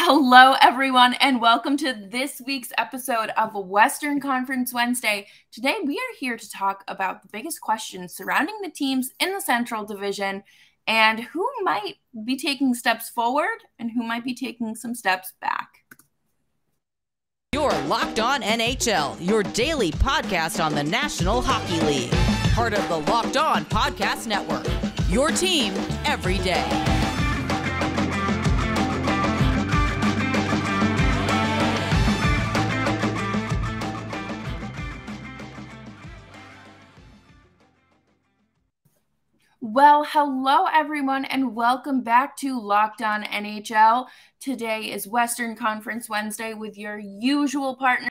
Hello, everyone, and welcome to this week's episode of Western Conference Wednesday. Today, we are here to talk about the biggest questions surrounding the teams in the Central Division and who might be taking steps forward and who might be taking some steps back. You're Locked On NHL, your daily podcast on the National Hockey League. Part of the Locked On Podcast Network, your team every day. Well, hello everyone, and welcome back to Locked On NHL. Today is Western Conference Wednesday with your usual partners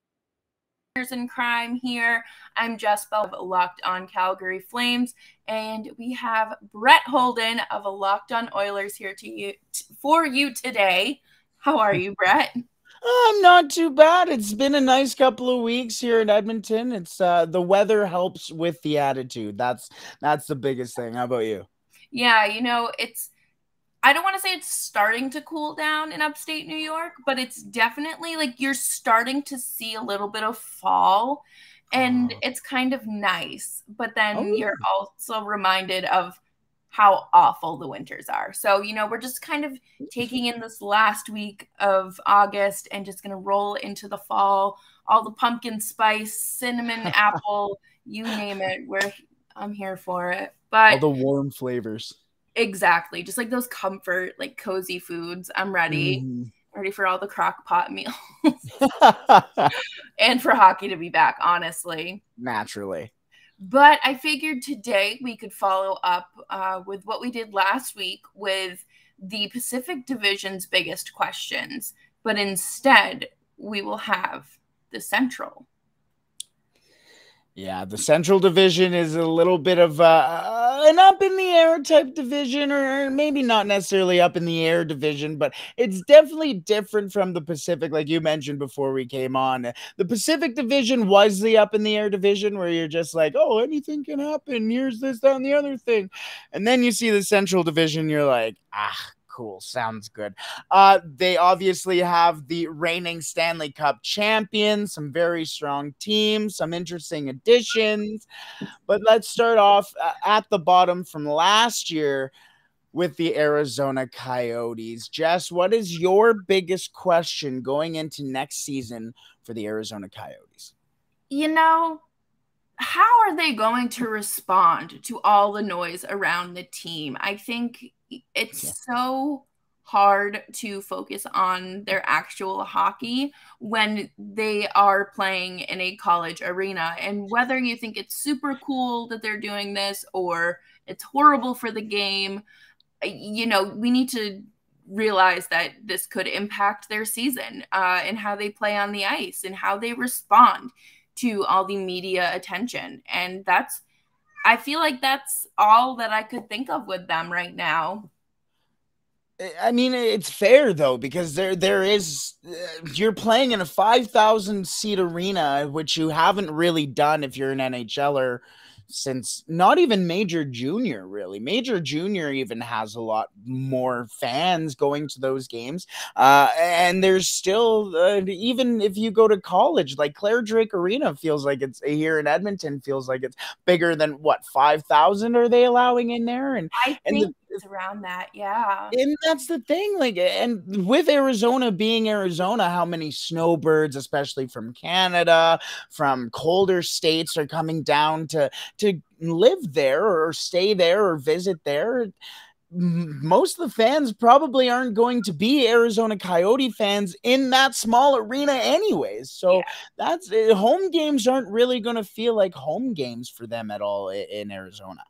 in crime here. I'm Jess Bell of Locked On Calgary Flames, and we have Brett Holden of Locked On Oilers here for you today. How are you, Brett? I'm not too bad. It's been a nice couple of weeks here in Edmonton. It's the weather helps with the attitude. That's the biggest thing. How about you? Yeah, I don't want to say it's starting to cool down in upstate New York, but it's definitely like you're starting to see a little bit of fall, and it's kind of nice. But then you're also reminded of how awful the winters are. So, we're just kind of taking in this last week of August and just going to roll into the fall, all the pumpkin spice, cinnamon, apple, you name it. I'm here for it. But all the warm flavors. Exactly. Just like those comfort, like cozy foods. I'm ready. Ready for all the crock pot meals and for hockey to be back, honestly. Naturally. But I figured today we could follow up with what we did last week with the Pacific Division's biggest questions. But instead, we will have the Central. Yeah, the Central Division is a little bit of an up-in-the-air type division, or maybe not necessarily up-in-the-air division, but it's definitely different from the Pacific, like you mentioned before we came on. The Pacific Division was the up-in-the-air division where you're just like, oh, anything can happen. Here's this, that, and the other thing. And then you see the Central Division, you're like, cool. Sounds good. They obviously have the reigning Stanley Cup champions, some very strong teams, some interesting additions. But let's start off at the bottom from last year with the Arizona Coyotes. Jess, what is your biggest question going into next season for the Arizona Coyotes? How are they going to respond to all the noise around the team? I think it's so hard to focus on their actual hockey when they are playing in a college arena. And whether you think it's super cool that they're doing this or it's horrible for the game, we need to realize that this could impact their season and how they play on the ice and how they respond to all the media attention. And I feel like that's all that I could think of with them right now. I mean, it's fair though, because there is you're playing in a 5,000 seat arena, which you haven't really done if you're an NHLer since not even Major Junior, really. Major Junior even has a lot more fans going to those games. And there's still, even if you go to college, like Claire Drake Arena feels like it's here in Edmonton, feels like it's bigger than 5,000 are they allowing in there? And I think it's around that, yeah. And that's the thing, and with Arizona being Arizona, how many snowbirds, especially from Canada, from colder states, are coming down to live there or stay there or visit there. Most of the fans probably aren't going to be Arizona Coyote fans in that small arena anyways. So that's home games aren't really going to feel like home games for them at all in Arizona.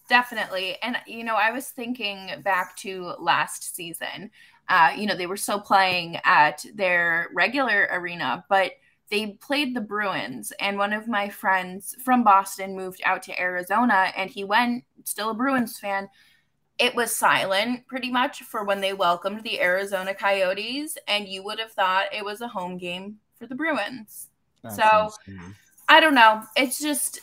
Definitely. And, I was thinking back to last season, they were still playing at their regular arena, but they played the Bruins. And one of my friends from Boston moved out to Arizona, and he went, still a Bruins fan. It was silent pretty much for when they welcomed the Arizona Coyotes, and you would have thought it was a home game for the Bruins. That's insane. I don't know. It's just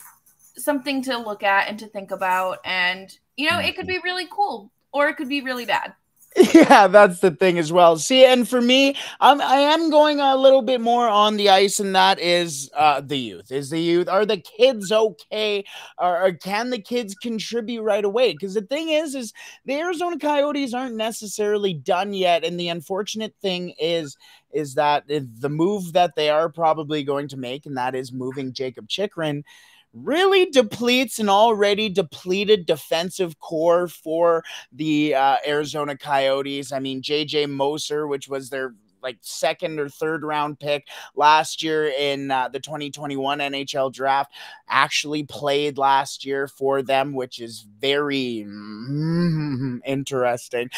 something to look at and to think about. And, it could be really cool or it could be really bad. Yeah, that's the thing as well. See, and for me, I am going a little bit more on the ice, and that is the youth. Is the youth? Are the kids okay? Or can the kids contribute right away? Because the thing is the Arizona Coyotes aren't necessarily done yet, and the unfortunate thing is that the move that they are probably going to make, and that is moving Jacob Chikrin, really depletes an already depleted defensive core for the Arizona Coyotes. I mean, JJ Moser, which was their like second or third round pick last year in the 2021 NHL draft, actually played last year for them, which is very interesting.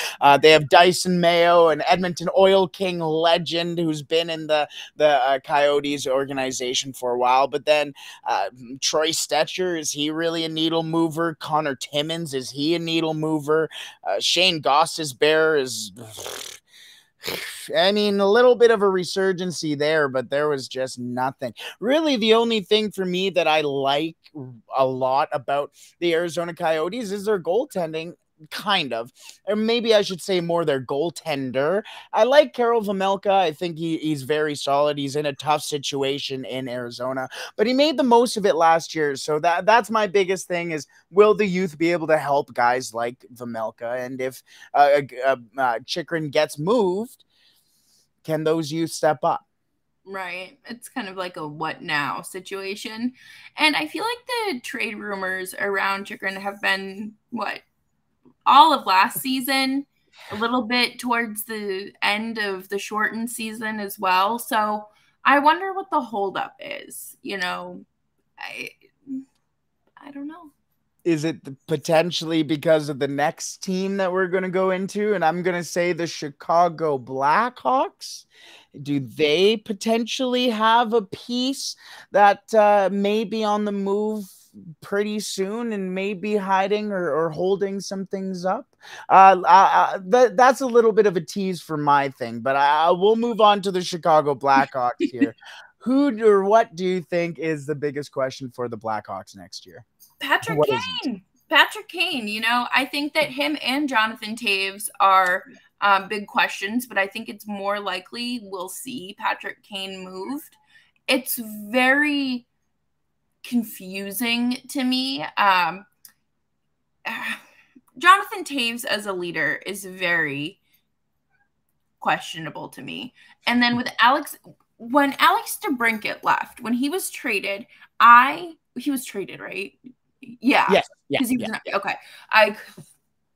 They have Dyson Mayo, an Edmonton Oil King legend who's been in the Coyotes organization for a while, but then Troy Stetcher, is he really a needle mover? Connor Timmins, is he a needle mover? Shane Gostisbehere is, I mean, a little bit of a resurgency there, but there was just nothing. Really, the only thing for me that I like a lot about the Arizona Coyotes is their goaltending. Kind of, or maybe I should say more their goaltender. I like Karel Vejmelka. I think he's very solid. He's in a tough situation in Arizona, but he made the most of it last year. So that's my biggest thing: is will the youth be able to help guys like Vejmelka? And if Chikrin gets moved, can those youth step up? Right. It's kind of like a what now situation. And I feel like the trade rumors around Chikrin have been all of last season, a little bit towards the end of the shortened season as well. So I wonder what the holdup is. I don't know. Is it potentially because of the next team that we're going to go into? And I'm going to say the Chicago Blackhawks. Do they potentially have a piece that may be on the move pretty soon and may be hiding or holding some things up? That's a little bit of a tease for my thing, but we'll move on to the Chicago Blackhawks here. Who or what do you think is the biggest question for the Blackhawks next year? Patrick Kane. Patrick Kane, I think that him and Jonathan Toews are big questions, but I think it's more likely we'll see Patrick Kane moved. It's very confusing to me. Jonathan Toews as a leader is very questionable to me. And then with when Alex DeBrincat left, when he was traded, he was traded, right? Yeah. Yes. Because he was okay.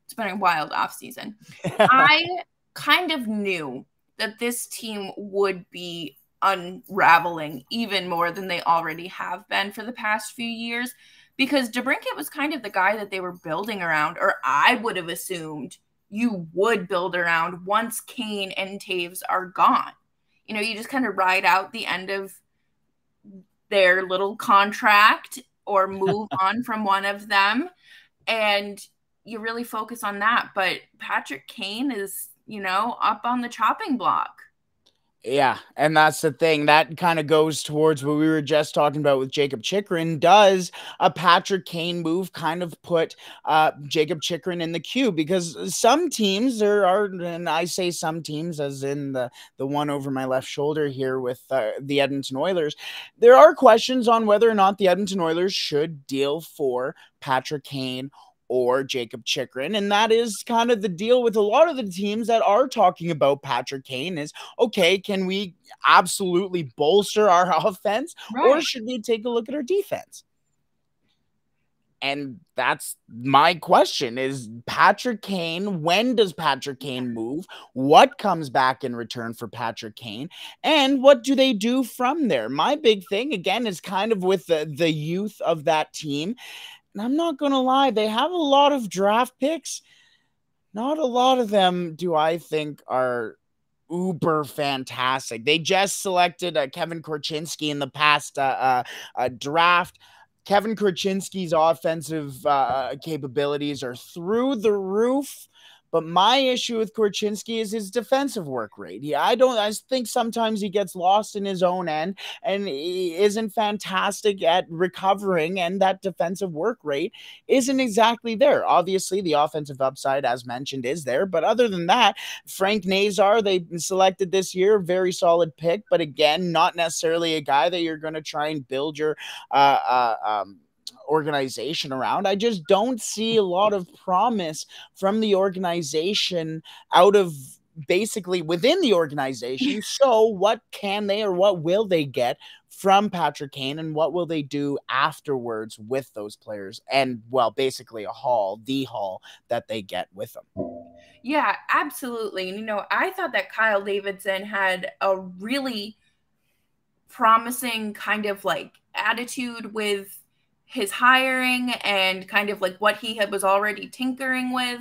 It's been a wild off season. I kind of knew that this team would be unraveling even more than they already have been for the past few years, because DeBrincat was kind of the guy that they were building around, or I would have assumed you would build around once Kane and Toews are gone. You just kind of ride out the end of their little contract or move on from one of them, and you really focus on that. But Patrick Kane is, up on the chopping block. Yeah, and that's the thing. That kind of goes towards what we were just talking about with Jacob Chikrin. Does a Patrick Kane move kind of put Jacob Chikrin in the queue? Because some teams and I say some teams as in the one over my left shoulder here with the Edmonton Oilers, there are questions on whether or not the Edmonton Oilers should deal for Patrick Kane or Jacob Chikrin. And that is kind of the deal with a lot of the teams that are talking about Patrick Kane is, okay, can we absolutely bolster our offense, or should we take a look at our defense? And that's my question is Patrick Kane. When does Patrick Kane move? What comes back in return for Patrick Kane? And what do they do from there? My big thing, again, is kind of with the youth of that team. And I'm not going to lie, they have a lot of draft picks. Not a lot of them do I think are uber fantastic. They just selected Kevin Korchinski in the past draft. Kevin Korchinski's offensive capabilities are through the roof, But my issue with Korchinski is his defensive work rate. I think sometimes he gets lost in his own end and he isn't fantastic at recovering, and that defensive work rate isn't exactly there. Obviously, the offensive upside, as mentioned, is there. But other than that, Frank Nazar, they selected this year, very solid pick, but again, not necessarily a guy that you're going to try and build your organization around. I just don't see a lot of promise from the organization out of basically within the organization. So what can they or what will they get from Patrick Kane, and what will they do afterwards with those players? And well, basically the haul that they get with them. Yeah, absolutely. And, I thought that Kyle Davidson had a really promising kind of like attitude with his hiring and kind of like what he was already tinkering with.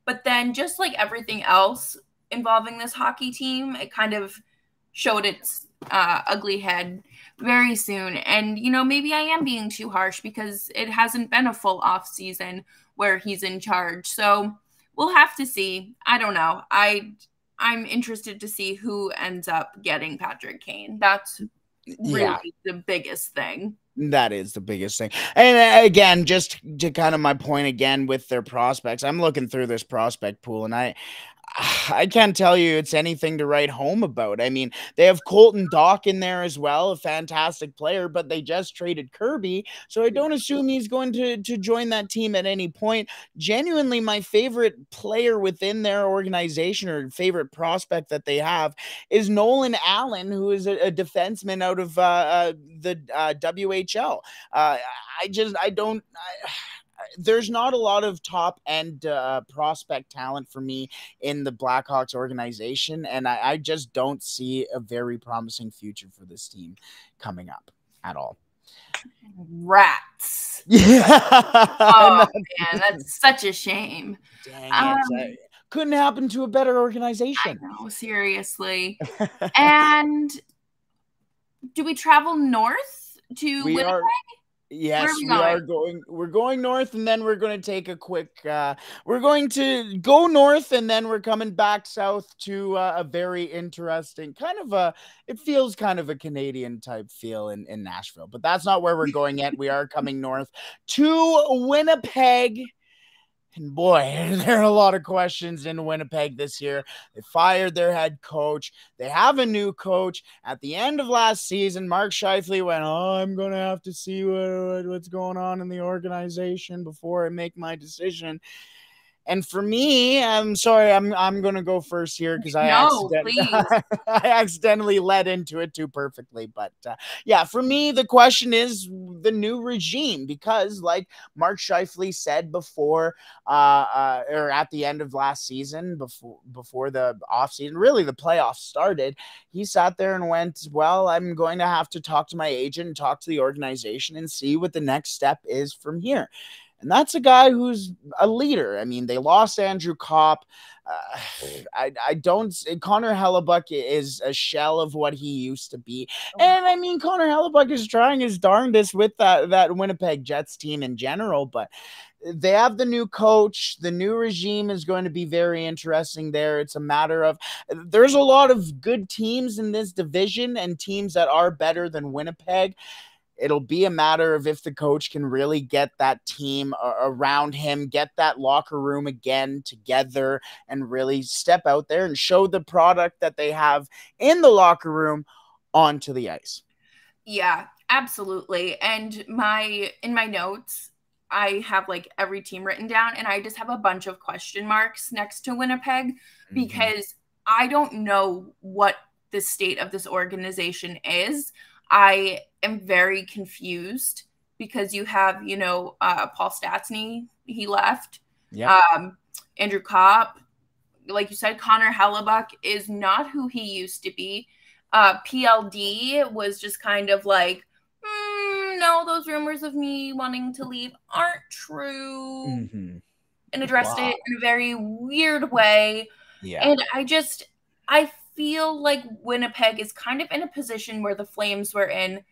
But then just like everything else involving this hockey team, it kind of showed its ugly head very soon. And, maybe I am being too harsh because it hasn't been a full off season where he's in charge. So we'll have to see. I don't know. I'm interested to see who ends up getting Patrick Kane. That's really the biggest thing. That is the biggest thing. And again, just to kind of my point again with their prospects, I'm looking through this prospect pool and I can't tell you it's anything to write home about. I mean, they have Colton Dach in there as well, a fantastic player, but they just traded Kirby, so I don't assume he's going to join that team at any point. Genuinely, my favorite player within their organization or favorite prospect that they have is Nolan Allen, who is a defenseman out of the WHL. There's not a lot of top end prospect talent for me in the Blackhawks organization, and I just don't see a very promising future for this team coming up at all. Rats. Yeah. Oh man, that's such a shame. Dang it. Couldn't happen to a better organization. I know, seriously. And do we travel north to Winnipeg? Yes, we're going north, and then we're going to take a quick we're going to go north, and then we're coming back south to a very interesting it feels kind of a Canadian type feel in Nashville, but that's not where we're going yet. We are coming north to Winnipeg. And boy, there are a lot of questions in Winnipeg this year. They fired their head coach. They have a new coach. At the end of last season, Mark Scheifele went, I'm going to have to see what's going on in the organization before I make my decision. And for me, I'm sorry, I'm going to go first here because I accidentally led into it too perfectly. But for me, the question is the new regime, because like Mark Scheifele said before, or at the end of last season, before the offseason, really the playoffs started, he sat there and went, well, I'm going to have to talk to my agent and talk to the organization and see what the next step is from here. And that's a guy who's a leader. I mean, they lost Andrew Kopp. Connor Hellebuck is a shell of what he used to be. And I mean, Connor Hellebuck is trying his darndest with that Winnipeg Jets team in general, but they have the new coach. The new regime is going to be very interesting there. It's a matter of, there's a lot of good teams in this division and teams that are better than Winnipeg. It'll be a matter of if the coach can really get that team around him, get that locker room again together, and really step out there and show the product that they have in the locker room onto the ice. Yeah, absolutely. And in my notes, I have like every team written down, and I just have a bunch of question marks next to Winnipeg because I don't know what the state of this organization is. I am very confused because you have, Paul Stastny, he left. Yep. Andrew Kopp, like you said, Connor Hellebuck is not who he used to be. PLD was just kind of like, no, those rumors of me wanting to leave aren't true. And addressed it in a very weird way. Yeah. And I feel like Winnipeg is kind of in a position where the Flames were in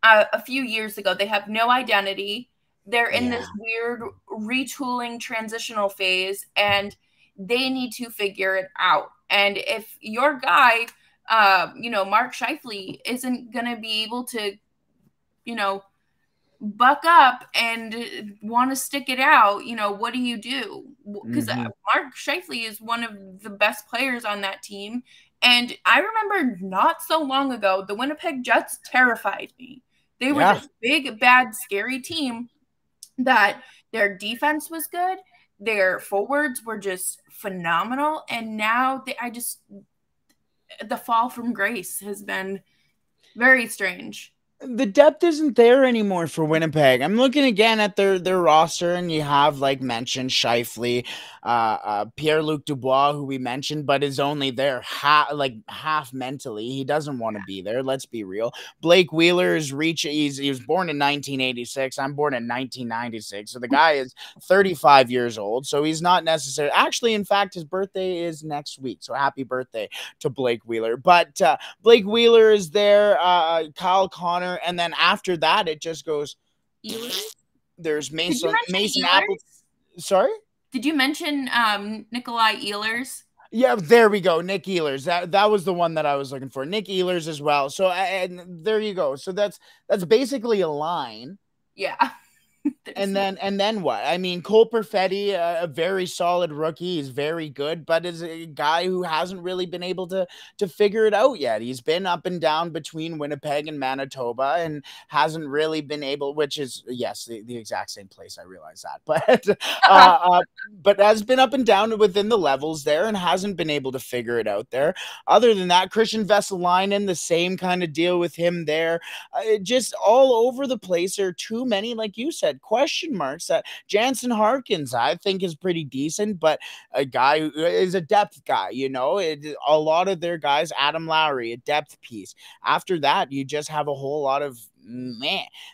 a few years ago. They have no identity. They're in this weird retooling transitional phase, and they need to figure it out. And if your guy, Mark Scheifele isn't going to be able to, buck up and want to stick it out, what do you do? Because Mark Scheifele is one of the best players on that team. And I remember not so long ago, the Winnipeg Jets terrified me. They were this big, bad, scary team that their defense was good. Their forwards were just phenomenal. And now the fall from grace has been very strange. The depth isn't there anymore for Winnipeg. I'm looking again at their roster, and you have, like mentioned, Scheifele, Pierre-Luc Dubois, who we mentioned, but is only there half mentally. He doesn't want to be there. Let's be real. Blake Wheeler he was born in 1986. I'm born in 1996. So the guy is 35 years old. So he's not necessarily, actually, in fact, his birthday is next week. So happy birthday to Blake Wheeler. But Blake Wheeler is there. Kyle Connor. And then after that, it just goes. There's Mason Apple. Sorry? Did you mention Nikolai Ehlers? Yeah, there we go. Nick Ehlers. That was the one that I was looking for. Nick Ehlers as well. So and there you go. So that's basically a line. Yeah. And then what? I mean, Cole Perfetti, a very solid rookie. He's very good, but is a guy who hasn't really been able to figure it out yet. He's been up and down between Winnipeg and Manitoba and hasn't really been able, which is, yes, the exact same place. I realize that. But has been up and down within the levels there and hasn't been able to figure it out there. Other than that, Christian Vesalainen, the same kind of deal with him there. Just all over the place. There are too many, like you said, question marks. That Jansen Harkins, I think, is pretty decent, but a guy who is a depth guy, a lot of their guys, Adam Lowry, a depth piece. After that, you just have a whole lot of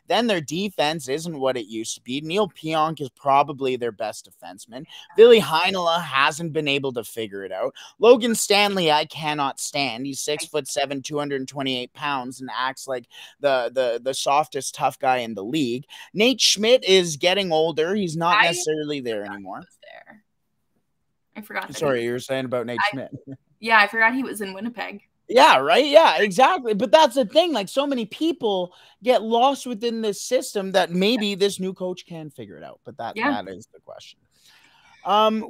Then their defense isn't what it used to be. Neil Pionk is probably their best defenseman. Ville Heinola hasn't been able to figure it out. Logan Stanley, I cannot stand. He's 6'7", 228 pounds, and acts like the softest tough guy in the league. Nate Schmidt is getting older. He's not necessarily there anymore. I forgot. Sorry, you were saying about Nate Schmidt. Yeah, I forgot he was in Winnipeg. Yeah, right. Yeah, exactly. But that's the thing. Like, so many people get lost within this system that maybe this new coach can figure it out. But that is the question.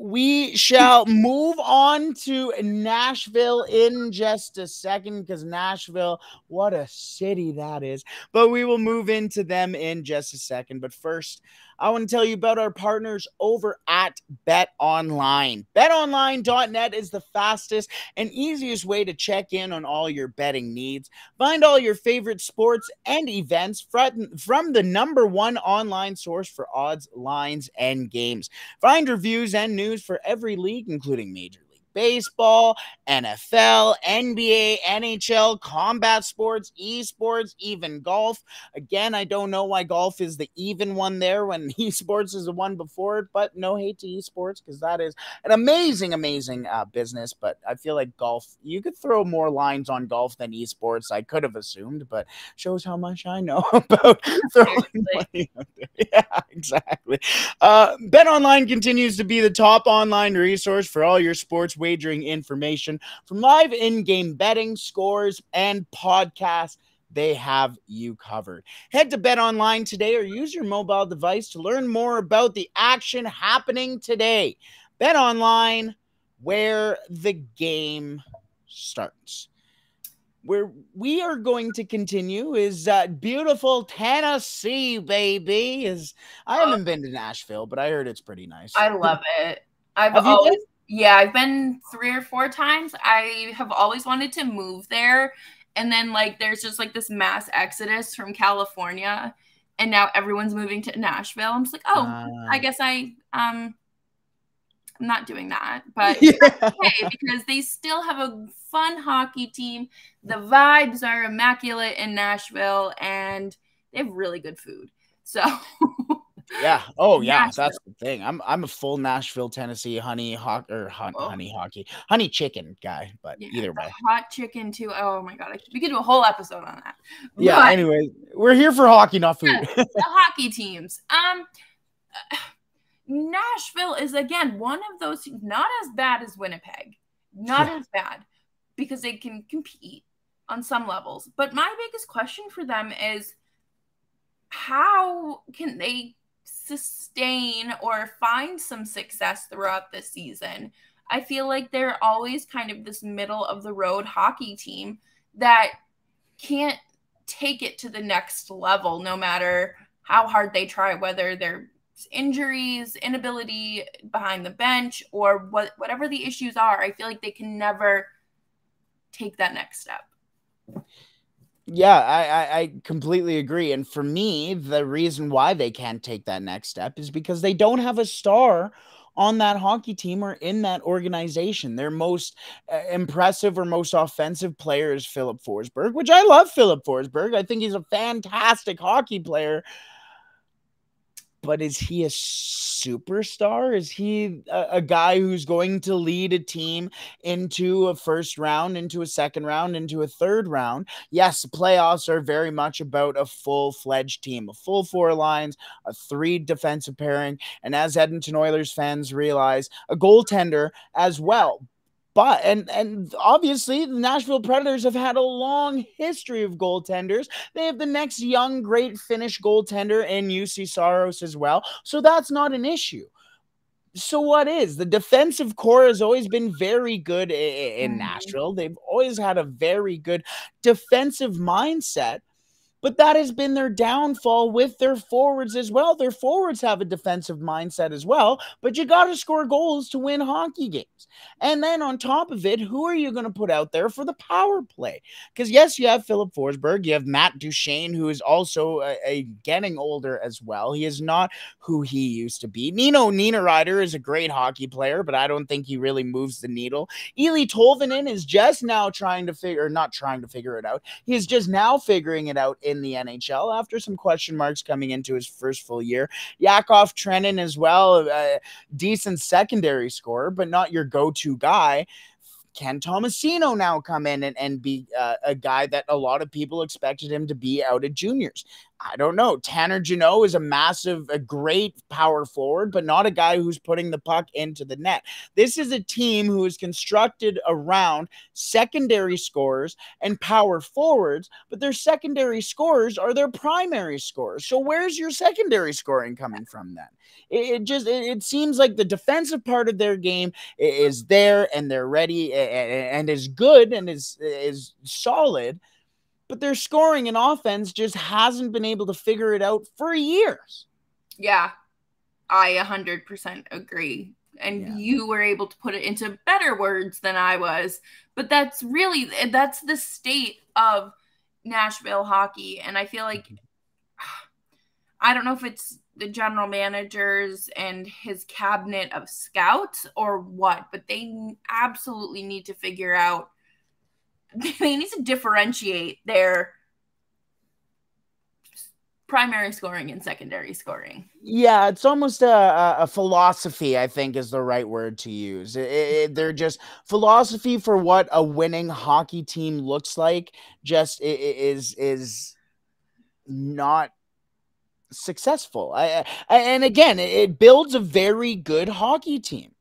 We shall move on to Nashville in just a second, because Nashville, what a city that is. But we will move into them in just a second. But first, I want to tell you about our partners over at BetOnline. BetOnline.net is the fastest and easiest way to check in on all your betting needs. Find all your favorite sports and events from the #1 online source for odds, lines, and games. Find reviews and news for every league, including Major League Baseball, NFL, NBA, NHL, combat sports, esports, even golf. Again, I don't know why golf is the even one there when esports is the one before it, but no hate to esports, because that is an amazing business. But I feel like golf, you could throw more lines on golf than esports. I could have assumed, but shows how much I know about throwing money out there. Yeah, exactly. BetOnline continues to be the top online resource for all your sports wagering information. From live in-game betting, scores, and podcasts, they have you covered. Head to BetOnline today or use your mobile device to learn more about the action happening today. BetOnline, where the game starts. Where we are going to continue is beautiful Tennessee, baby. I haven't been to Nashville, but I heard it's pretty nice. I love it. I've been 3 or 4 times. I have always wanted to move there. And then there's just this mass exodus from California. And now everyone's moving to Nashville. I'm just I guess I'm not doing that. But that's okay, because they still have a fun hockey team. The vibes are immaculate in Nashville, and they have really good food. So yeah. Oh yeah. Nashville. That's the thing. I'm a full Nashville, Tennessee honey chicken guy, but either way. Hot chicken too. Oh my God. We could do a whole episode on that. Yeah. But anyway, we're here for hockey, not food. The hockey teams. Nashville is, again, one of those teams, not as bad as Winnipeg, not as bad, because they can compete on some levels. But my biggest question for them is, how can they sustain or find some success throughout the season? I feel like they're always kind of this middle of the road hockey team that can't take it to the next level no matter how hard they try, whether they're injuries, inability behind the bench, or whatever the issues are. I feel like they can never take that next step. Yeah, I completely agree. And for me, the reason why they can't take that next step is because they don't have a star on that hockey team or in that organization. Their most impressive or most offensive player is Philip Forsberg, which I love Philip Forsberg. I think he's a fantastic hockey player. But is he a superstar? Is he a guy who's going to lead a team into a first round, into a second round, into a third round? Yes, the playoffs are very much about a full-fledged team, a full four lines, a three defensive pairing, and as Edmonton Oilers fans realize, a goaltender as well. But and obviously the Nashville Predators have had a long history of goaltenders. They have the next young great Finnish goaltender in UC Saros as well. So that's not an issue. So what is? The defensive core has always been very good in Nashville. They've always had a very good defensive mindset. But that has been their downfall with their forwards as well. Their forwards have a defensive mindset as well, but you got to score goals to win hockey games. And then on top of it, who are you going to put out there for the power play? Because yes, you have Philip Forsberg, you have Matt Duchene, who is also getting older as well. He is not who he used to be. Nino Niederreiter is a great hockey player, but I don't think he really moves the needle. Eeli Tolvanen is just now not trying to figure it out. He's just now figuring it out in the NHL after some question marks coming into his first full year. Yakov Trenin as well, a decent secondary scorer, but not your go-to guy. Can Tomasino now come in and be a guy that a lot of people expected him to be out at juniors? I don't know. Tanner Jeannot is a great power forward, but not a guy who's putting the puck into the net. This is a team who is constructed around secondary scorers and power forwards, but their secondary scorers are their primary scorers. So where's your secondary scoring coming from then? It seems like the defensive part of their game is there and they're ready and is good and is solid, but their scoring and offense just hasn't been able to figure it out for years. Yeah, I 100% agree. And you were able to put it into better words than I was. But that's the state of Nashville hockey. And I feel like, I don't know if it's the general managers and his cabinet of scouts or what, but they absolutely need to figure out, they need to differentiate their primary scoring and secondary scoring. Yeah, it's almost a philosophy, I think, is the right word to use. They're just philosophy for what a winning hockey team looks like. Just is not successful. And again, it builds a very good hockey team.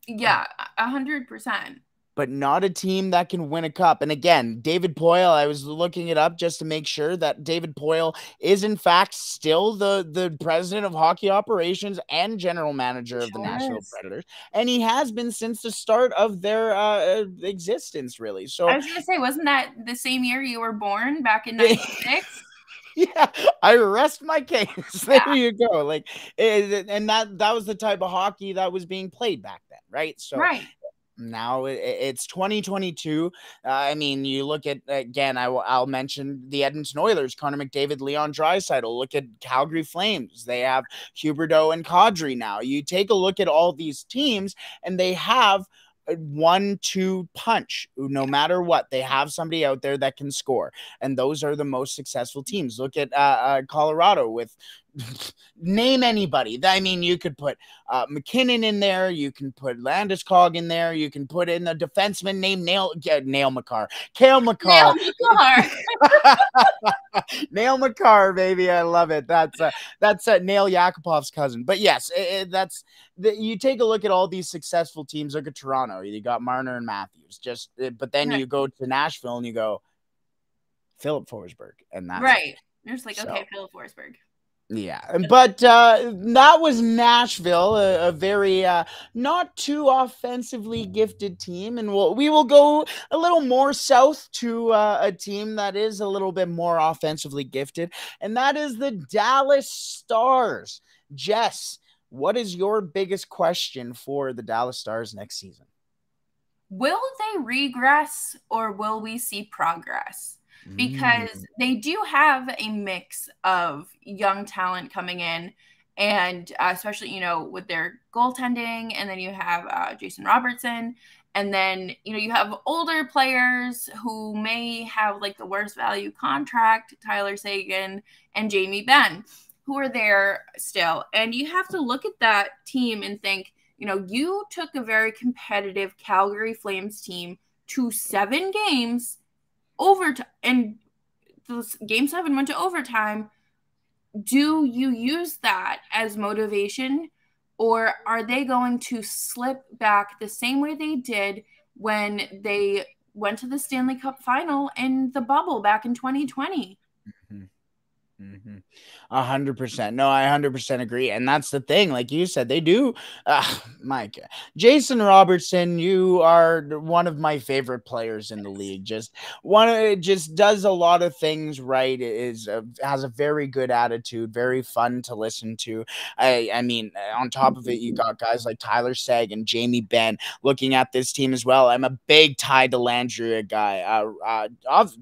Yeah, 100%. But not a team that can win a cup. And again, David Poile, I was looking it up just to make sure that David Poile is in fact still the president of hockey operations and general manager of the Nashville Predators. And he has been since the start of their existence, really. So I was going to say, wasn't that the same year you were born, back in 96? Yeah, I rest my case. There you go. Like, and that was the type of hockey that was being played back then, right? So now it's 2022. I mean, you look at, again, I'll mention the Edmonton Oilers, Connor McDavid, Leon Draisaitl. Look at Calgary Flames. They have Huberdeau and Kadri now. You take a look at all these teams, and they have a 1-2 punch. No matter what, they have somebody out there that can score, and those are the most successful teams. Look at Colorado with name anybody. I mean, you could put McKinnon in there. You can put Landeskog in there. You can put in a defenseman named Nail Makar. Cale Makar. Nail Makar. Nail Makar, baby. I love it. That's Nail Yakupov's cousin. But yes, you take a look at all these successful teams. Look at Toronto. You got Marner and Matthews. But then you go to Nashville and you go Philip Forsberg, and that's right. You're just like, okay, Philip Forsberg. Yeah, but that was Nashville, a very not too offensively gifted team, and we will go a little more south to a team that is a little bit more offensively gifted, and that is the Dallas Stars. Jess, what is your biggest question for the Dallas Stars next season? Will they regress or will we see progress? Because they do have a mix of young talent coming in, and especially, with their goaltending, and then you have Jason Robertson, and then, you have older players who may have like the worst value contract, Tyler Seguin and Jamie Benn, who are there still. And you have to look at that team and think, you took a very competitive Calgary Flames team to 7 games overtime, and game 7 went to overtime. Do you use that as motivation, or are they going to slip back the same way they did when they went to the Stanley Cup final in the bubble back in 2020? 100%. No, I 100% agree. And that's the thing. Like you said, they do. Mike, Jason Robertson, you are one of my favorite players in the league. Just does a lot of things right. Has a very good attitude, very fun to listen to. I mean, on top of it, you got guys like Tyler Seguin and Jamie Benn looking at this team as well. I'm a big Ty Dellandrea guy.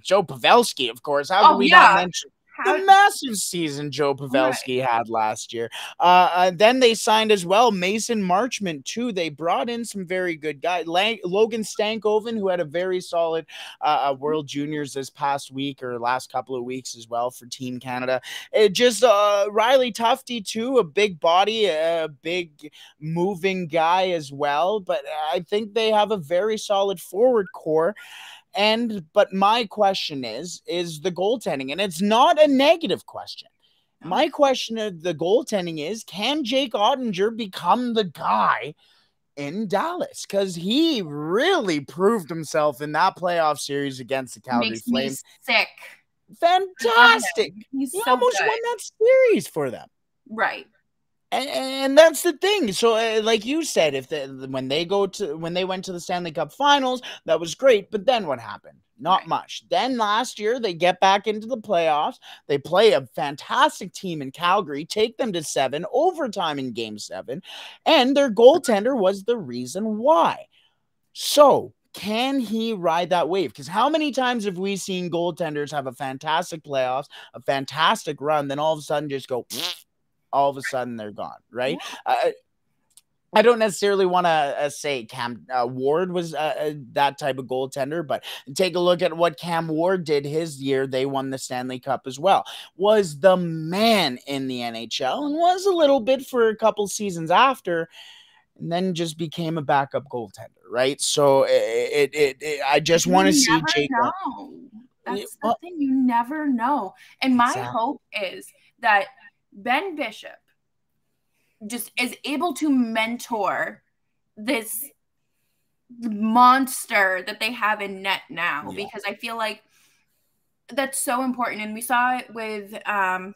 Joe Pavelski, of course. How can we not mention the massive season Joe Pavelski had last year? Then they signed as well Mason Marchment too. They brought in some very good guys. Logan Stankoven, who had a very solid World Juniors this past week or last couple of weeks as well for Team Canada. Riley Tufte too, a big body, a big moving guy as well. But I think they have a very solid forward core. But my question is the goaltending, and it's not a negative question. My question of the goaltending is, can Jake Ottinger become the guy in Dallas? Because he really proved himself in that playoff series against the Calgary Flames. Me sick. Fantastic. He almost won that series for them. Right. And that's the thing. So, like you said, when they went to the Stanley Cup Finals, that was great. But then what happened? Not much. Then last year, they get back into the playoffs. They play a fantastic team in Calgary, take them to 7, overtime in Game 7, and their goaltender was the reason why. So, can he ride that wave? Because how many times have we seen goaltenders have a fantastic playoffs, a fantastic run, then all of a sudden just go... all of a sudden they're gone, right? Yeah. I don't necessarily want to say Cam Ward was that type of goaltender, but take a look at what Cam Ward did his year. They won the Stanley Cup as well. Was the man in the NHL and was a little bit for a couple seasons after, and then just became a backup goaltender, right? So I just want to see Jake. That's the thing. You never know. And my hope is that Ben Bishop just is able to mentor this monster that they have in net now, because I feel like that's so important. And we saw it with Pekka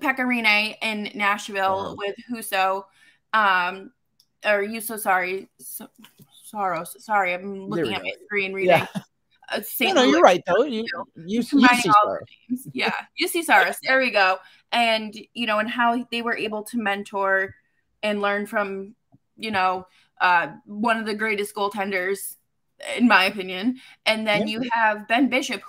Rinne in Nashville with Husso, Soros. Sorry, I'm looking at my screen reading. Yeah. You're right though. You see Soros. Yeah, you see Soros. There we go. And and how they were able to mentor and learn from one of the greatest goaltenders in my opinion. And then you have Ben Bishop,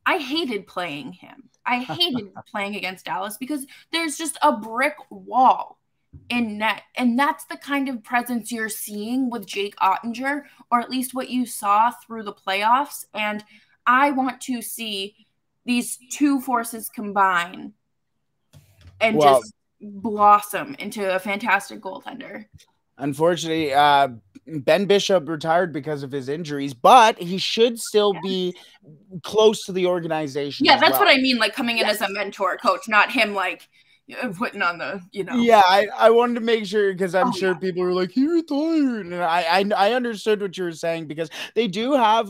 I hated playing him. I hated playing against Dallas because there's just a brick wall in net. And that's the kind of presence you're seeing with Jake Ottinger, or at least what you saw through the playoffs. And I want to see these two forces combine and just blossom into a fantastic goaltender. Unfortunately, Ben Bishop retired because of his injuries, but he should still be close to the organization. Yeah, that's what I mean. Like coming in as a mentor coach, not him like putting on the, Yeah, I wanted to make sure, because I'm sure people were like, he retired. And I understood what you were saying, because they do have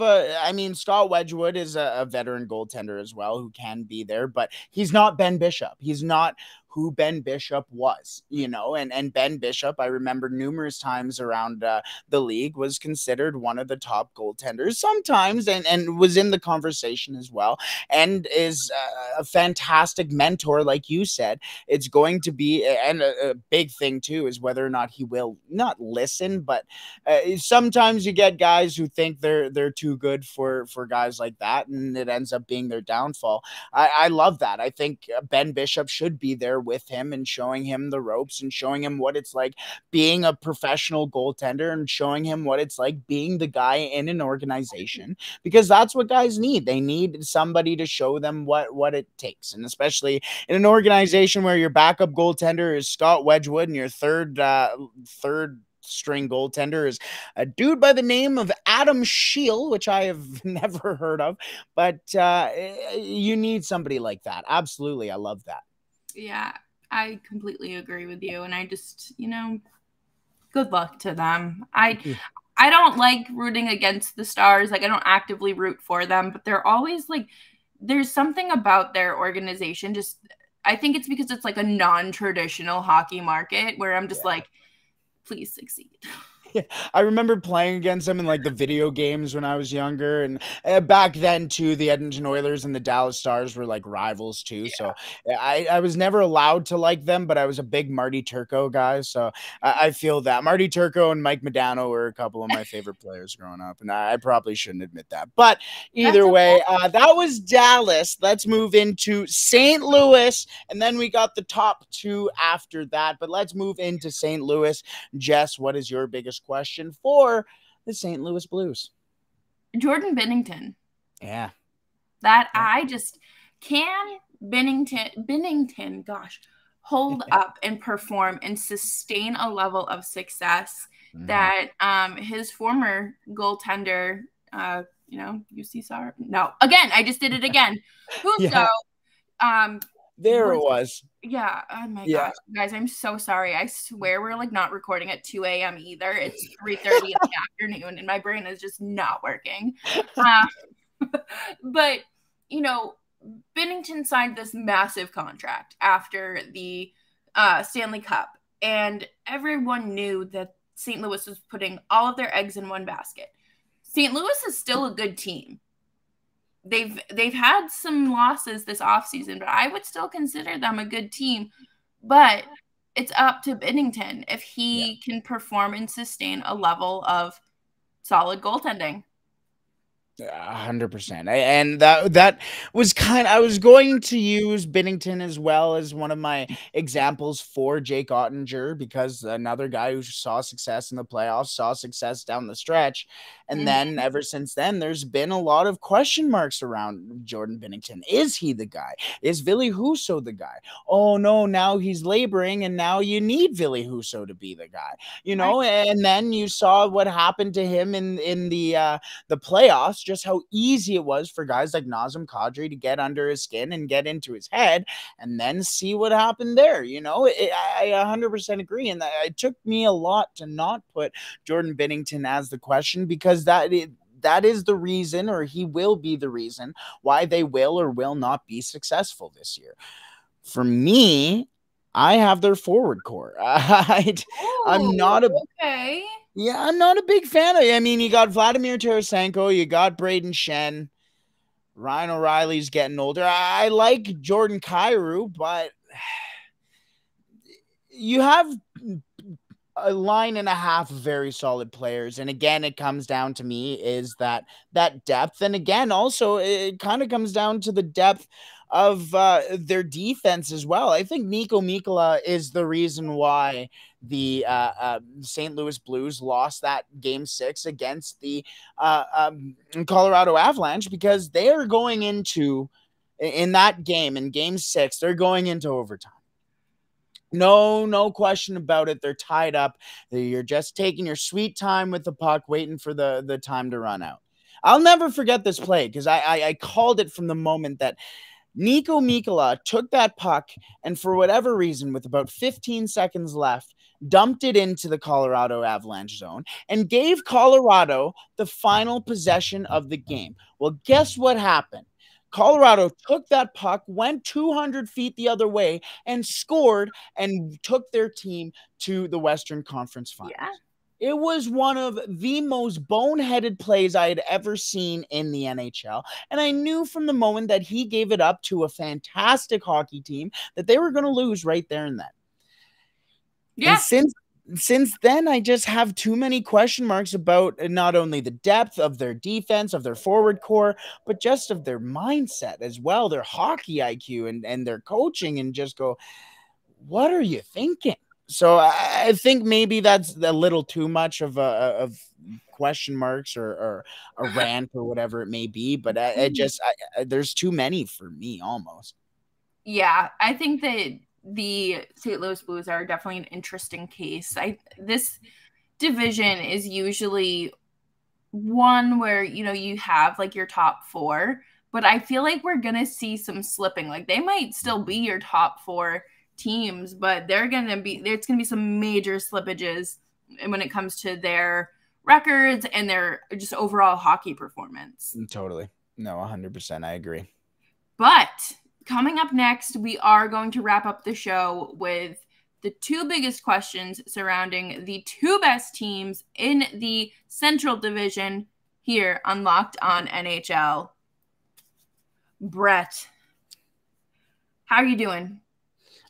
Scott Wedgwood is a veteran goaltender as well who can be there, but he's not Ben Bishop. He's not who Ben Bishop was, and Ben Bishop, I remember numerous times around the league, was considered one of the top goaltenders sometimes, and was in the conversation as well, and is a fantastic mentor. Like you said, it's going to be, and a big thing too is whether or not he will not listen, but sometimes you get guys who think they're too good for guys like that, and it ends up being their downfall. I love that. I think Ben Bishop should be there with him and showing him the ropes and showing him what it's like being a professional goaltender and showing him what it's like being the guy in an organization, because that's what guys need. They need somebody to show them what it takes, and especially in an organization where your backup goaltender is Scott Wedgwood and your third string goaltender is a dude by the name of Adam Scheel, which I have never heard of, but you need somebody like that. Absolutely. I love that. Yeah, I completely agree with you. And I just, good luck to them. I don't like rooting against the Stars. Like, I don't actively root for them, but they're always like, there's something about their organization. Just, I think it's because it's like a non-traditional hockey market where I'm just like, please succeed. Yeah, I remember playing against them in like the video games when I was younger, and back then too, the Edmonton Oilers and the Dallas Stars were like rivals too. Yeah. So I was never allowed to like them, but I was a big Marty Turco guy, so I feel that Marty Turco and Mike Modano were a couple of my favorite players growing up, and I probably shouldn't admit that. But either way, that was Dallas. Let's move into St. Louis, and then we got the top two after that. But let's move into St. Louis. Jess, what is your biggest question for the St. Louis Blues? Jordan Binnington. Yeah. I just Binnington, gosh, hold up and perform and sustain a level of success that his former goaltender, UC Sar. No, again, I just did it again. Husso. There it was. Yeah. Oh my gosh, guys, I'm so sorry. I swear we're like not recording at 2 a.m. either. It's 3:30 in the afternoon, and my brain is just not working. But Binnington signed this massive contract after the Stanley Cup, and everyone knew that St. Louis was putting all of their eggs in one basket. St. Louis is still a good team. They've had some losses this offseason, but I would still consider them a good team. But it's up to Binnington if he can perform and sustain a level of solid goaltending. 100%. And that was I was going to use Binnington as well as one of my examples for Jake Ottinger, because another guy who saw success in the playoffs, saw success down the stretch. And then ever since then, there's been a lot of question marks around Jordan Binnington. Is he the guy? Is Ville Husso the guy? Oh no, now he's laboring, and now you need Ville Husso to be the guy. And then you saw what happened to him in the playoffs, just how easy it was for guys like Nazem Kadri to get under his skin and get into his head, and then see what happened there. I 100% agree. And it took me a lot to not put Jordan Binnington as the question, because that is the reason, or he will be the reason, why they will or will not be successful this year. For me, I have their forward core. I'm not a big fan of it. I mean, you got Vladimir Tarasenko, you got Braden Shen, Ryan O'Reilly's getting older. I like Jordan Kyrou, but you have a line and a half of very solid players. And again, it comes down to me is that depth. And again, also, it kind of comes down to the depth of their defense as well. I think Mikko Mikkola is the reason why the St. Louis Blues lost that Game 6 against the Colorado Avalanche, because they are going into, in that game, in Game 6, they're going into overtime. No question about it. They're tied up. You're just taking your sweet time with the puck, waiting for the time to run out. I'll never forget this play because I called it from the moment that Nico Mikkola took that puck and, for whatever reason, with about 15 seconds left, dumped it into the Colorado Avalanche zone and gave Colorado the final possession of the game. Well, guess what happened? Colorado took that puck, went 200 feet the other way, and scored and took their team to the Western Conference Finals. Yeah. It was one of the most boneheaded plays I had ever seen in the NHL. And I knew from the moment that he gave it up to a fantastic hockey team that they were going to lose right there and then. Yeah. And since then, I just have too many question marks about not only the depth of their defense, of their forward core, but just of their mindset as well, their hockey IQ and their coaching, and just go, what are you thinking? So I think maybe that's a little too much of question marks or a rant or whatever it may be, but there's too many for me almost. Yeah, I think that the St. Louis Blues are definitely an interesting case. This division is usually one where, you have like your top four, but I feel like we're going to see some slipping. Like they might still be your top four teams, but there's going to be some major slippages when it comes to their records and their just overall hockey performance. Totally. No, 100%. I agree. But coming up next, we are going to wrap up the show with the two biggest questions surrounding the two best teams in the Central Division here on Locked On NHL. Brett, how are you doing?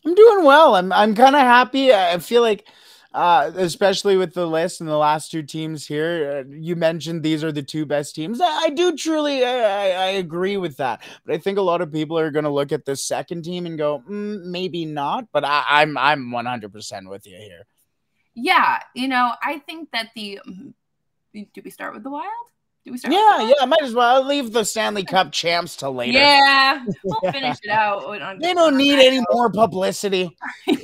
I'm doing well. I'm kind of happy. I feel like, especially with the list and the last two teams here, you mentioned these are the two best teams. I do truly, I agree with that. But I think a lot of people are going to look at the second team and go, maybe not. But I'm 100% with you here. Yeah, I think that do we start with the Wild? I might as well. I'll leave the Stanley Cup champs till later. Yeah, we'll finish it out. They don't need any more publicity. But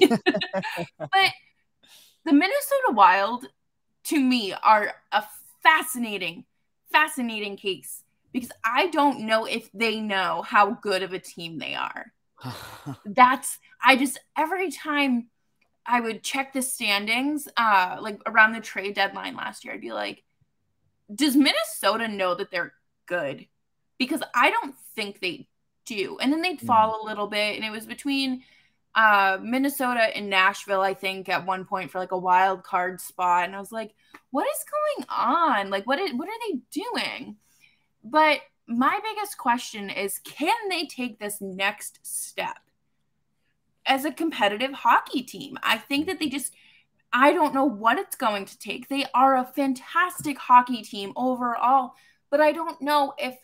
the Minnesota Wild, to me, are a fascinating case because I don't know if they know how good of a team they are. Every time I would check the standings, like around the trade deadline last year, I'd be like, does Minnesota know that they're good? Because I don't think they do. And then they'd fall a little bit, and it was between Minnesota and Nashville, I think, at one point for like a wild card spot. And I was like, what is going on? Like, what are they doing? But my biggest question is, can they take this next step as a competitive hockey team? I think that I don't know what it's going to take. They are a fantastic hockey team overall, but I don't know if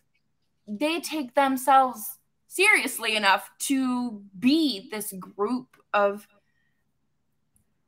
they take themselves seriously enough to be this group of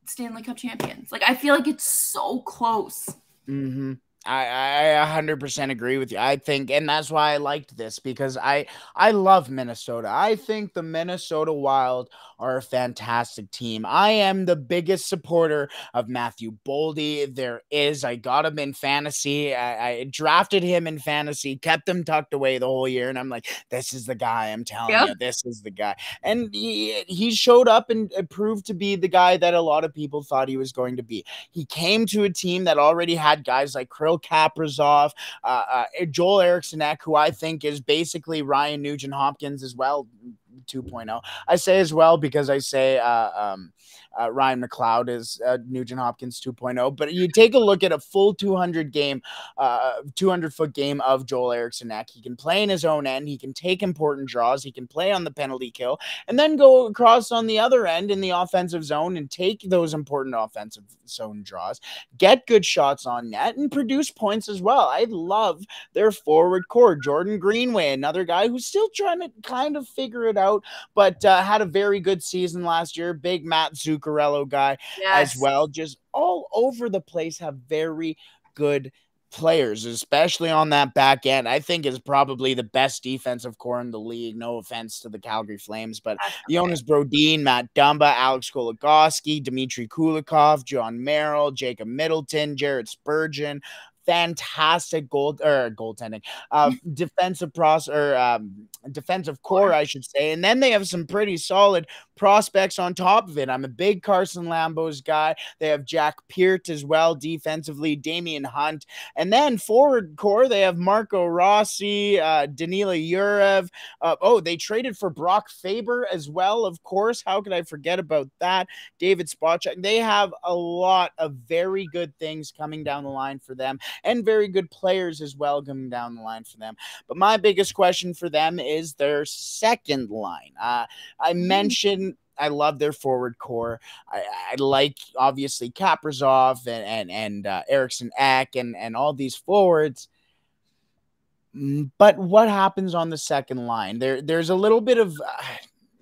Stanley Cup champions. Like, I feel like it's so close. Mm-hmm. I 100% agree with you. I think, and that's why I liked this, because I love Minnesota. I think the Minnesota Wild are a fantastic team. I am the biggest supporter of Matthew Boldy there is. I got him in fantasy. I drafted him in fantasy, kept him tucked away the whole year, and I'm like, this is the guy. I'm telling you, this is the guy. And he showed up and proved to be the guy that a lot of people thought he was going to be. He came to a team that already had guys like Kirill Kaprizov, Joel Eriksson, who I think is basically Ryan Nugent-Hopkins as well, 2.0. I say as well because I say Ryan McLeod is Nugent-Hopkins 2.0. But you take a look at a full 200-foot game of Joel Eriksson. He can play in his own end. He can take important draws. He can play on the penalty kill and then go across on the other end in the offensive zone and take those important offensive zone draws, get good shots on net, and produce points as well. I love their forward core. Jordan Greenway, another guy who's still trying to kind of figure it out, but had a very good season last year. Big Matt Zuccarello guy as well. Just all over the place, have very good players, especially on that back end, I think is probably the best defensive core in the league. No offense to the Calgary Flames, but That's okay. Jonas Brodin, Matt Dumba, Alex Goligoski, Dmitry Kulikov, John Merrill, Jacob Middleton, Jared Spurgeon. Fantastic goaltending, defensive core, I should say. And then they have some pretty solid prospects on top of it. I'm a big Carson Lambos guy. They have Jack Peart as well, defensively, Damian Hunt. And then forward core, they have Marco Rossi, Danila Yurev. They traded for Brock Faber as well, of course. How could I forget about that? David Spacek. They have a lot of very good things coming down the line for them, and very good players as well coming down the line for them. But my biggest question for them is their second line. I mentioned I love their forward core. I like, obviously, Kaprizov and Eriksson Ek and all these forwards. But what happens on the second line? There's a little bit of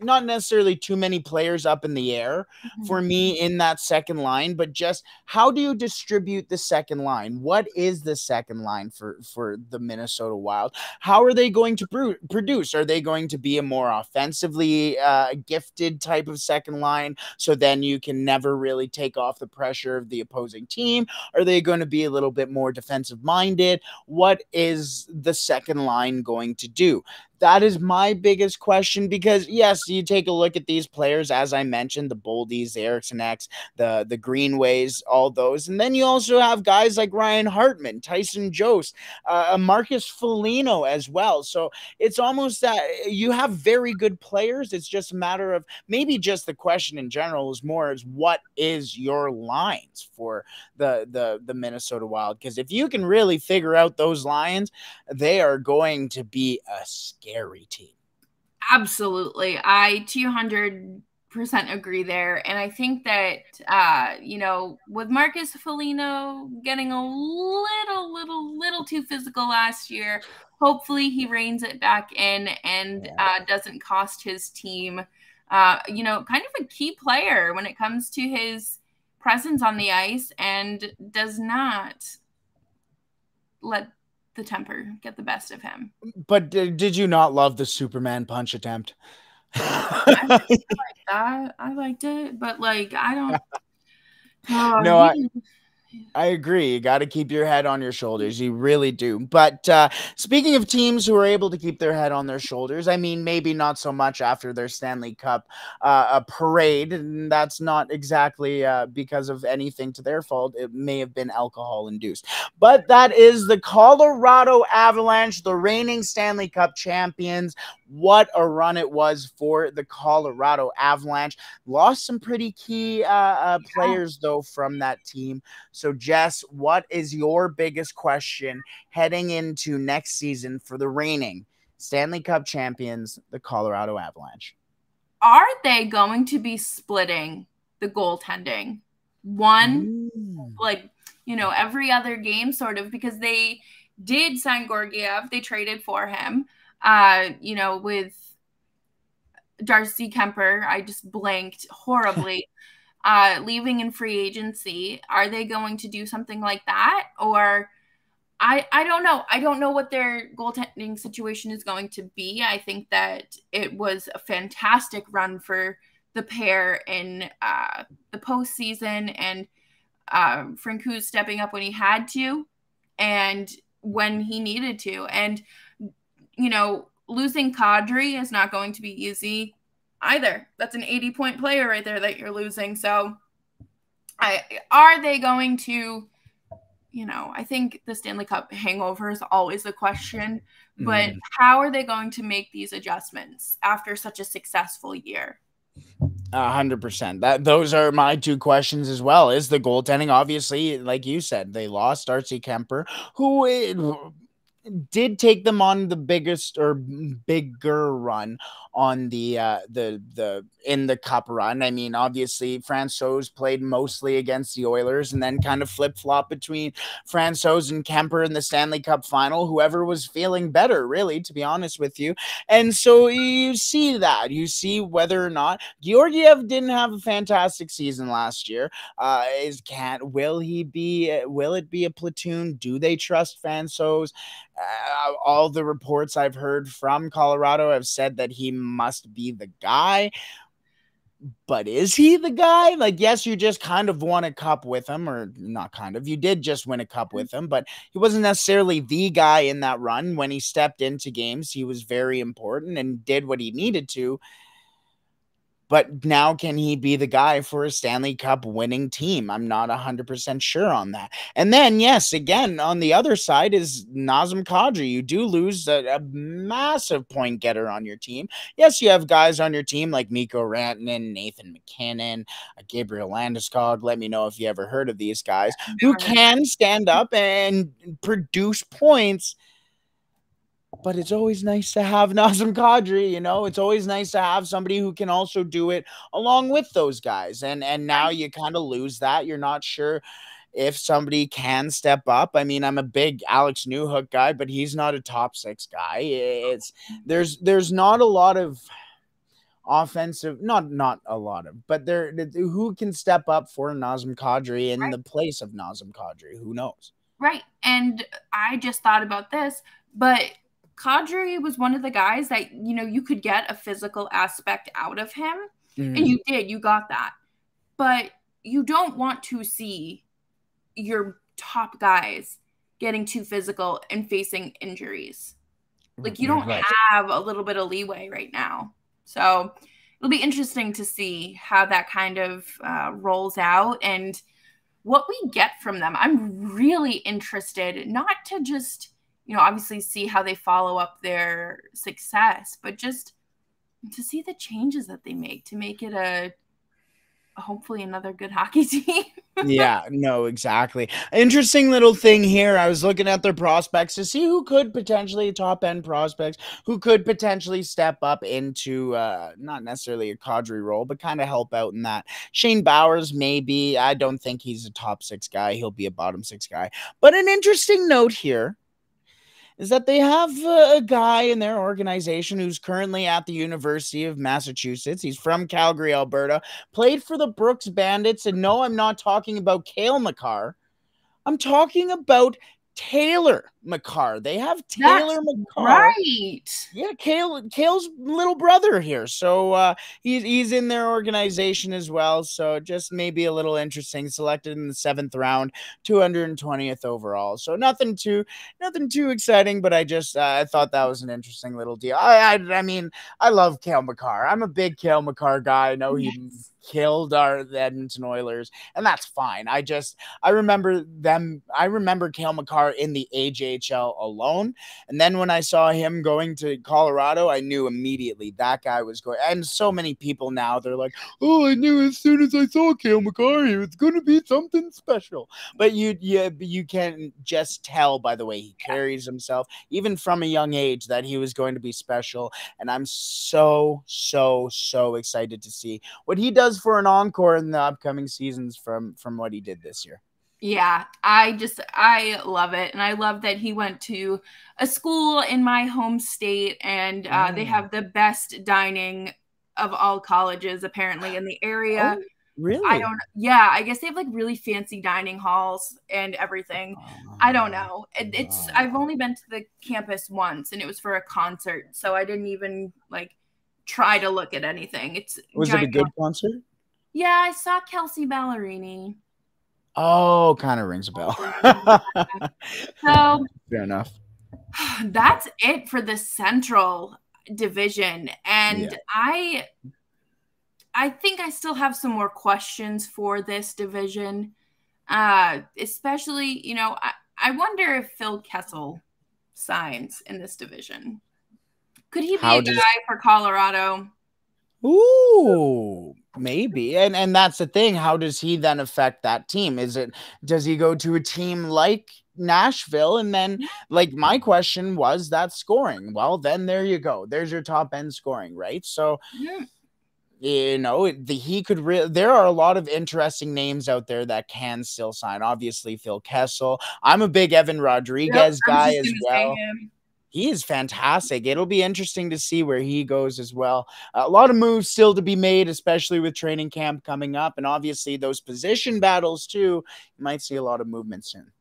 not necessarily too many players up in the air for me in that second line, but just how do you distribute the second line? What is the second line for the Minnesota Wild? How are they going to produce? Are they going to be a more offensively gifted type of second line, so then you can never really take off the pressure of the opposing team? Are they going to be a little bit more defensive minded? What is the second line going to do? That is my biggest question, because yes, you take a look at these players, as I mentioned, the Boldies, the Eriksson X, the Greenways, all those. And then you also have guys like Ryan Hartman, Tyson Jost, Marcus Foligno as well. So it's almost that you have very good players. It's just a matter of, maybe just the question in general is more is, what is your lines for the Minnesota Wild? Because if you can really figure out those lines, they are going to be a scary team. Absolutely. I 200% agree there. And I think that, with Marcus Foligno getting a little too physical last year, hopefully he reins it back in and doesn't cost his team, kind of a key player when it comes to his presence on the ice, and does not let the temper get the best of him. But did you not love the Superman punch attempt? I like that. I liked it, but I don't. No, I agree. You got to keep your head on your shoulders. You really do. But speaking of teams who are able to keep their head on their shoulders, I mean, maybe not so much after their Stanley Cup parade. And that's not exactly because of anything to their fault. It may have been alcohol induced. But that is the Colorado Avalanche, the reigning Stanley Cup champions. What a run it was for the Colorado Avalanche. Lost some pretty key players, though, from that team. So, Jess, what is your biggest question heading into next season for the reigning Stanley Cup champions, the Colorado Avalanche? Are they going to be splitting the goaltending? Every other game, sort of, because they did sign Georgiev. They traded for him. With Darcy Kemper, I just blanked horribly, leaving in free agency. Are they going to do something like that? Or I don't know. I don't know what their goaltending situation is going to be. I think that it was a fantastic run for the pair in the postseason, and Francouz stepping up when he had to and when he needed to. And losing Kadri is not going to be easy either. That's an 80-point player right there that you're losing. So are they going to, I think the Stanley Cup hangover is always a question, but how are they going to make these adjustments after such a successful year? 100%. Those are my two questions as well. Is the goaltending, obviously, like you said, they lost Darcy Kemper, who did take them on the biggest or bigger run on the in the cup run. I mean, obviously Francouz played mostly against the Oilers and then kind of flip-flop between Francouz and Kemper in the Stanley Cup final, whoever was feeling better, really, to be honest with you. And so you see that. You see whether or not Georgiev didn't have a fantastic season last year. Will it be a platoon? Do they trust Francouz? All the reports I've heard from Colorado have said that he must be the guy. But is he the guy? Like, yes, you just kind of won a cup with him, or not kind of. You did just win a cup with him, but he wasn't necessarily the guy in that run. When he stepped into games, he was very important and did what he needed to. But now, can he be the guy for a Stanley Cup winning team? I'm not 100% sure on that. And then, yes, again, on the other side is Nazem Kadri. You do lose a massive point getter on your team. Yes, you have guys on your team like Mikko Rantanen, Nathan McKinnon, Gabriel Landeskog. Let me know if you ever heard of these guys who can stand up and produce points. But it's always nice to have Nazem Kadri, you know. It's always nice to have somebody who can also do it along with those guys. And now you kind of lose that. You're not sure if somebody can step up. I mean, I'm a big Alex Newhook guy, but he's not a top 6 guy. There's not a lot of offensive, not a lot of, but there who can step up for Nazem Kadri in the place of Nazem Kadri. Who knows? Right. And I just thought about this, but Kadri was one of the guys that, you know, you could get a physical aspect out of him. Mm-hmm. And you got that. But you don't want to see your top guys getting too physical and facing injuries. Like, you don't have a little bit of leeway right now. So it'll be interesting to see how that kind of rolls out and what we get from them. I'm really interested, not to just, you know, obviously see how they follow up their success, but just to see the changes that they make to make it a hopefully another good hockey team. Yeah, no, exactly. Interesting little thing here. I was looking at their prospects to see who could potentially top end prospects, who could potentially step up into not necessarily a Kadri role, but kind of help out in that. Shane Bowers, maybe. I don't think he's a top 6 guy. He'll be a bottom 6 guy. But an interesting note here is that they have a guy in their organization who's currently at the University of Massachusetts. He's from Calgary, Alberta, played for the Brooks Bandits. And no, I'm not talking about Cale Makar. I'm talking about Taylor Makar. They have Taylor Makar. Right. Yeah, Cale's little brother here. So he's in their organization as well. So just maybe a little interesting. Selected in the 7th round, 220th overall. So nothing too exciting, but I just I thought that was an interesting little deal. I mean, I love Cale Makar. I'm a big Cale Makar guy. I know he killed the Edmonton Oilers, and that's fine. I remember Cale Makar in the AJHL alone, and then when I saw him going to Colorado, I knew immediately that guy was going. And so many people now, they're like, oh, I knew as soon as I saw Cale Makar, he was going to be something special. But you can just tell by the way he carries himself, even from a young age, that he was going to be special. And I'm so excited to see what he does for an encore in the upcoming seasons from what he did this year. Yeah, I love it. And I love that he went to a school in my home state, and they have the best dining of all colleges apparently in the area. Oh, really? I guess they have like really fancy dining halls and everything. I don't know. I've only been to the campus once, and it was for a concert, so I didn't even like try to look at anything. Was it a good concert? Yeah, I saw Kelsey Ballerini. Oh, kind of rings a bell. So fair enough. That's it for the Central Division. And I think I still have some more questions for this division. Especially, you know, I wonder if Phil Kessel signs in this division. Could he be a guy for Colorado? Ooh, maybe. And that's the thing. How does he then affect that team? Does he go to a team like Nashville. And then, like, my question was that scoring. Well, then there you go. There's your top end scoring, right? So, you know, there are a lot of interesting names out there that can still sign. Obviously, Phil Kessel. I'm a big Evan Rodriguez guy as well. He is fantastic. It'll be interesting to see where he goes as well. A lot of moves still to be made, especially with training camp coming up. And obviously those position battles too. You might see a lot of movement soon.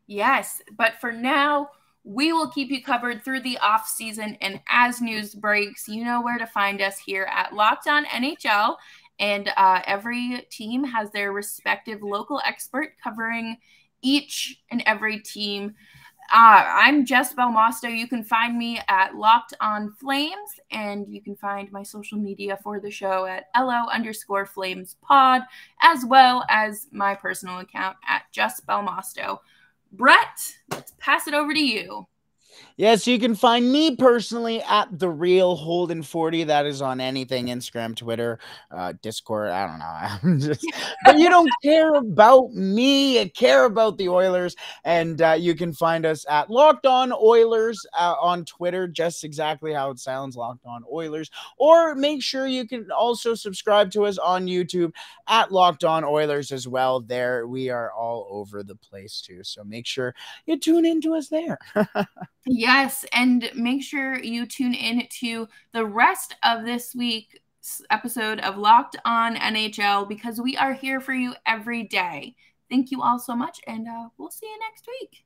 Yes, but for now, we will keep you covered through the off season. And as news breaks, you know where to find us here at Locked On NHL. And every team has their respective local expert covering each and every team. I'm Jess Belmosto. You can find me at Locked On Flames, and you can find my social media for the show at LO_FlamesPod, as well as my personal account at Jess Belmosto. Brett, let's pass it over to you. Yes, you can find me personally at The Real Holden 40. That is on anything, Instagram, Twitter, Discord. I don't know. But you don't care about me. You care about the Oilers. And you can find us at Locked On Oilers on Twitter, just exactly how it sounds, Locked On Oilers. Or make sure you can also subscribe to us on YouTube at Locked On Oilers as well. There, we are all over the place too. So make sure you tune into us there. Yes, and make sure you tune in to the rest of this week's episode of Locked On NHL, because we are here for you every day. Thank you all so much, and we'll see you next week.